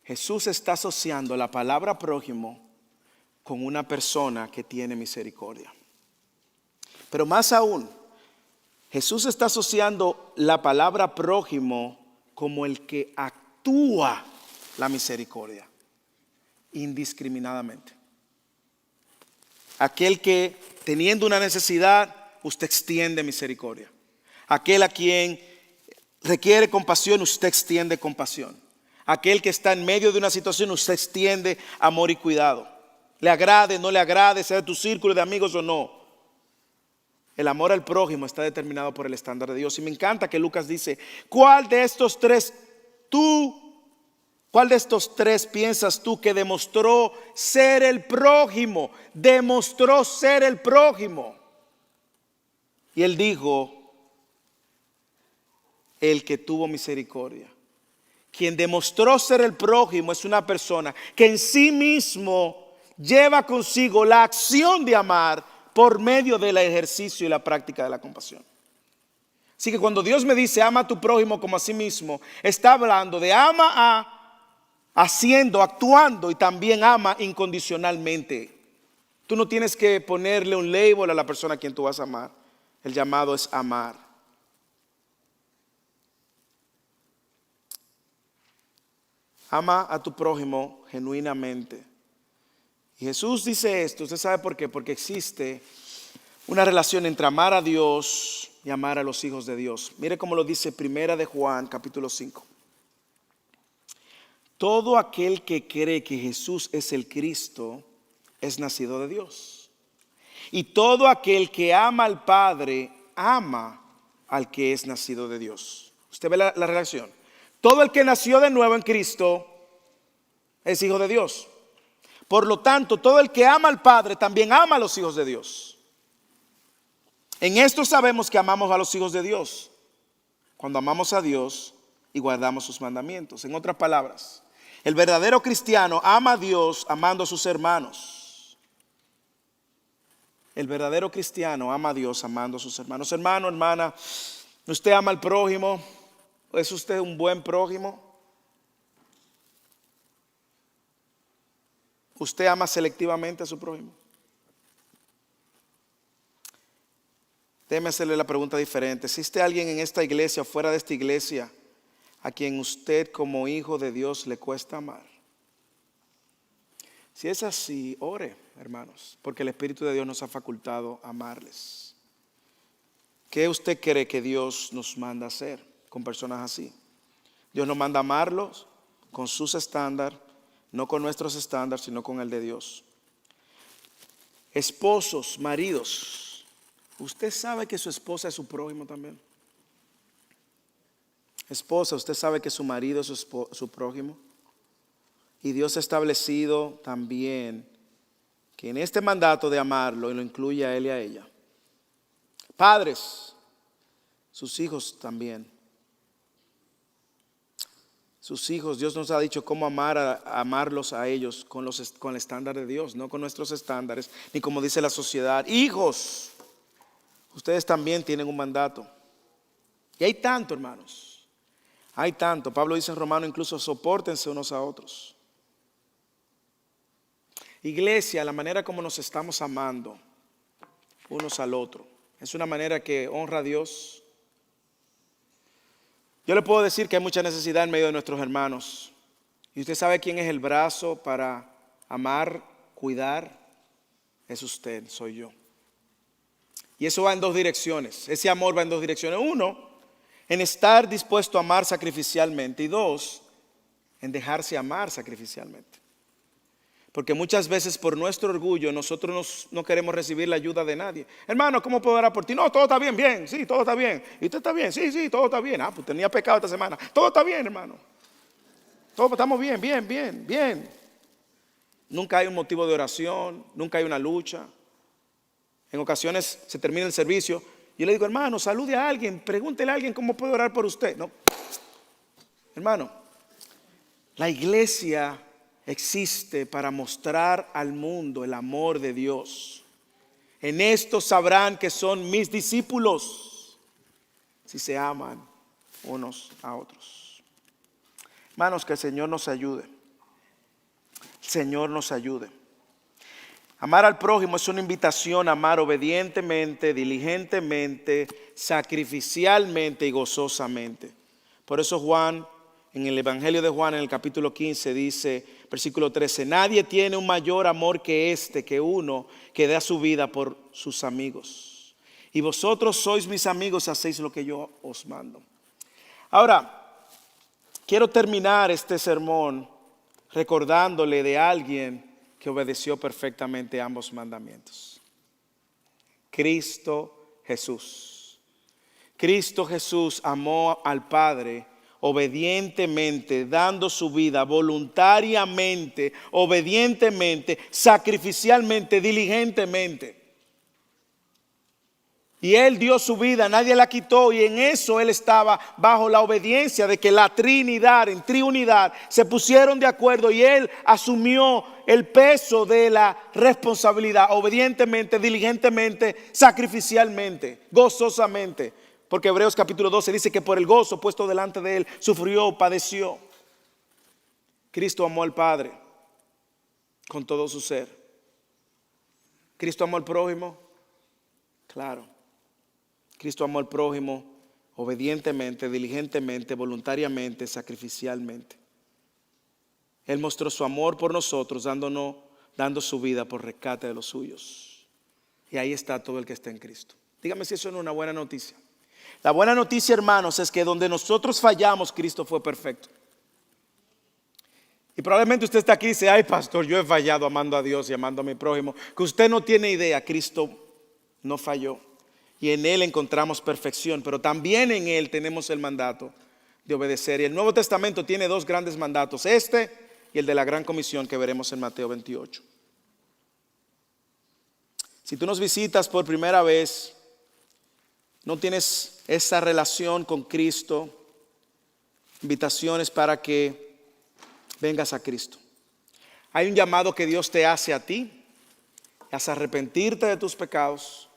Jesús está asociando la palabra prójimo con una persona que tiene misericordia. Pero más aún, Jesús está asociando la palabra prójimo como el que actúa la misericordia indiscriminadamente. Aquel que teniendo una necesidad, usted extiende misericordia. Aquel a quien requiere compasión, usted extiende compasión. Aquel que está en medio de una situación, usted extiende amor y cuidado. Le agrade, no le agrade, sea de tu círculo de amigos o no. El amor al prójimo está determinado por el estándar de Dios. Y me encanta que Lucas dice, ¿cuál de estos tres piensas tú que demostró ser el prójimo? Demostró ser el prójimo. Y él dijo, el que tuvo misericordia. Quien demostró ser el prójimo es una persona que en sí mismo lleva consigo la acción de amar por medio del ejercicio y la práctica de la compasión. Así que cuando Dios me dice ama a tu prójimo como a sí mismo, está hablando de haciendo, actuando, y también ama incondicionalmente. Tú no tienes que ponerle un label a la persona a quien tú vas a amar. El llamado es amar. Ama a tu prójimo genuinamente. Y Jesús dice esto, ¿usted sabe por qué? Porque existe una relación entre amar a Dios y amar a los hijos de Dios. Mire cómo lo dice Primera de Juan, capítulo 5. Todo aquel que cree que Jesús es el Cristo es nacido de Dios. Y todo aquel que ama al Padre, ama al que es nacido de Dios. ¿Usted ve la relación? Todo el que nació de nuevo en Cristo es hijo de Dios. Por lo tanto, todo el que ama al Padre también ama a los hijos de Dios. En esto sabemos que amamos a los hijos de Dios, cuando amamos a Dios y guardamos sus mandamientos. En otras palabras, el verdadero cristiano ama a Dios amando a sus hermanos. El verdadero cristiano ama a Dios amando a sus hermanos. Hermano, hermana, ¿usted ama al prójimo? ¿Es usted un buen prójimo? ¿Usted ama selectivamente a su prójimo? Déjeme hacerle la pregunta diferente. ¿Existe alguien en esta iglesia o fuera de esta iglesia a quien usted como hijo de Dios le cuesta amar? Si es así, ore, hermanos, porque el Espíritu de Dios nos ha facultado amarles. ¿Qué usted cree que Dios nos manda hacer con personas así? Dios nos manda amarlos con sus estándares, no con nuestros estándares, sino con el de Dios. Esposos, maridos, ¿usted sabe que su esposa es su prójimo también? Esposa, ¿usted sabe que su marido es su prójimo? Y Dios ha establecido también que en este mandato de amarlo, y lo incluye a él y a ella. Padres, sus hijos también. Sus hijos, Dios nos ha dicho cómo amarlos a ellos con el estándar de Dios, no con nuestros estándares, ni como dice la sociedad. Hijos, ustedes también tienen un mandato. Y hay tanto, hermanos. Hay tanto. Pablo dice en Romanos, incluso sopórtense unos a otros. Iglesia, la manera como nos estamos amando unos al otro, es una manera que honra a Dios. Yo le puedo decir que hay mucha necesidad en medio de nuestros hermanos. Y usted sabe quién es el brazo para amar, cuidar. Es usted, soy yo. Y eso va en dos direcciones. Ese amor va en dos direcciones. Uno, en estar dispuesto a amar sacrificialmente. Y dos, en dejarse amar sacrificialmente. Porque muchas veces por nuestro orgullo nosotros no queremos recibir la ayuda de nadie. Hermano, ¿cómo puedo orar por ti? No, todo está bien, bien, sí, todo está bien. ¿Y usted está bien? Sí, sí, todo está bien. Ah, pues tenía pecado esta semana. Todo está bien, hermano. Todos estamos bien, bien, bien, bien. Nunca hay un motivo de oración, nunca hay una lucha. En ocasiones se termina el servicio. Yo le digo, hermano, salude a alguien, pregúntele a alguien cómo puedo orar por usted. No, hermano, la iglesia existe para mostrar al mundo el amor de Dios. En esto sabrán que son mis discípulos, si se aman unos a otros. Hermanos, que el Señor nos ayude. El Señor nos ayude. Amar al prójimo es una invitación a amar obedientemente, diligentemente, sacrificialmente y gozosamente. Por eso Juan, en el Evangelio de Juan, en el capítulo 15, dice, versículo 13, nadie tiene un mayor amor que este, que uno que da su vida por sus amigos. Y vosotros sois mis amigos, hacéis lo que yo os mando. Ahora, quiero terminar este sermón recordándole de alguien que obedeció perfectamente ambos mandamientos. Cristo Jesús. Cristo Jesús amó al Padre obedientemente, dando su vida voluntariamente, obedientemente, sacrificialmente, diligentemente. Y Él dio su vida, nadie la quitó, y en eso Él estaba bajo la obediencia de que la Trinidad, en triunidad, se pusieron de acuerdo y Él asumió el peso de la responsabilidad obedientemente, diligentemente, sacrificialmente, gozosamente. Porque Hebreos capítulo 12 dice que por el gozo puesto delante de Él sufrió, padeció. Cristo amó al Padre con todo su ser. Cristo amó al prójimo, claro. Cristo amó al prójimo obedientemente, diligentemente, voluntariamente, sacrificialmente. Él mostró su amor por nosotros, dando su vida por rescate de los suyos. Y ahí está todo el que está en Cristo. Dígame si eso no es una buena noticia. La buena noticia, hermanos, es que donde nosotros fallamos, Cristo fue perfecto. Y probablemente usted está aquí y dice, ay pastor, yo he fallado amando a Dios y amando a mi prójimo. Que usted no tiene idea, Cristo no falló. Y en Él encontramos perfección, pero también en Él tenemos el mandato de obedecer. Y el Nuevo Testamento tiene dos grandes mandatos, este y el de la Gran Comisión que veremos en Mateo 28. Si tú nos visitas por primera vez, no tienes esa relación con Cristo, invitaciones para que vengas a Cristo. Hay un llamado que Dios te hace a ti, a arrepentirte de tus pecados,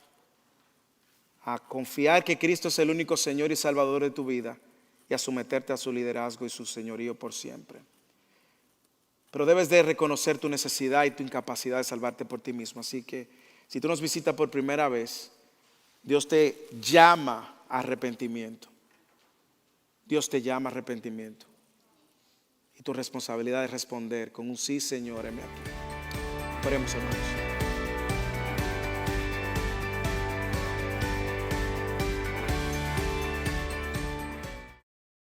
a confiar que Cristo es el único Señor y Salvador de tu vida y a someterte a su liderazgo y su señorío por siempre. Pero debes de reconocer tu necesidad y tu incapacidad de salvarte por ti mismo. Así que si tú nos visitas por primera vez, Dios te llama a arrepentimiento. Dios te llama a arrepentimiento. Y tu responsabilidad es responder con un sí, Señor, heme aquí. Oremos, hermanos.